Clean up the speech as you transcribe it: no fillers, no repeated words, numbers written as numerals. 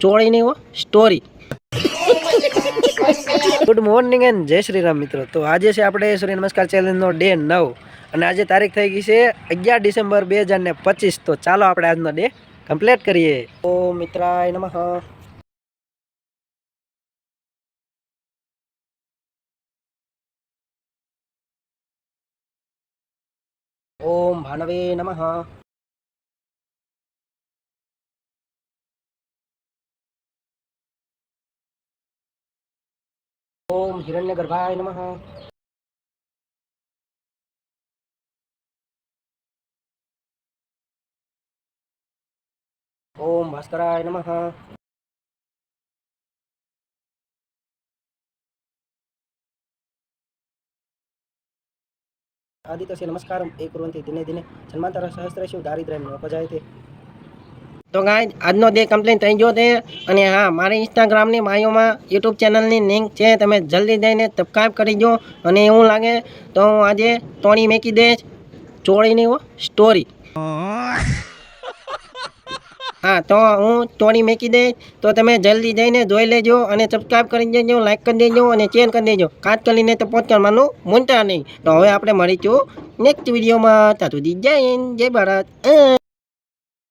ચોળીની story. Good morning and જય શ્રી રામ મિત્રો. તો આજે છે આપણે સૂર્ય નમસ્કાર ચેલેન્જનો ડે 9 અને આજે તારીખ થઈ ગઈ છે 11 ડિસેમ્બર 2025. તો ચાલો આપણે આજનો ડે કમ્પ્લીટ કરીએ. ઓમ મિત્રાય નમઃ. ઓમ ભાનવે નમઃ. ઓમ હિરણ્યગર્ભાય નમઃ. ઓમ ભાસ્કરાય નમઃ. આદિત્ય નમસ્કાર એ કુર્વંતિ દિને દિને જન્માંતર સહસ્રેષુ દારિદ્ર્યમ નોપજાયતે. તો ગાઈસ આજનો ડે કમ્પ્લીટ થઈ ગયો છે અને હા મારી ઇન્સ્ટાગ્રામની બાયોમાં યુટ્યુબ ચેનલની લિંક છે, તમે જલ્દી જઈને સબસ્ક્રાઈબ કરી દો. અને એવું લાગે તો હું આજે તોડી મેકી દઈશ ચોળીની સ્ટોરી. હા તો હું તોડી મેકી દઈશ, તો તમે જલ્દી જઈને જોઈ લેજો અને સબસ્ક્રાઈબ કરી દેજો, લાઈક કરી દેજો અને શેર કરી દેજો. ખાસ કરીને તો પોસ્ટ કરવાનું ભૂલતા નહીં. તો હવે આપણે મળીશું નેક્સ્ટ વિડીયોમાં. ત્યાં સુધી જય હિન્દ, જય ભારત.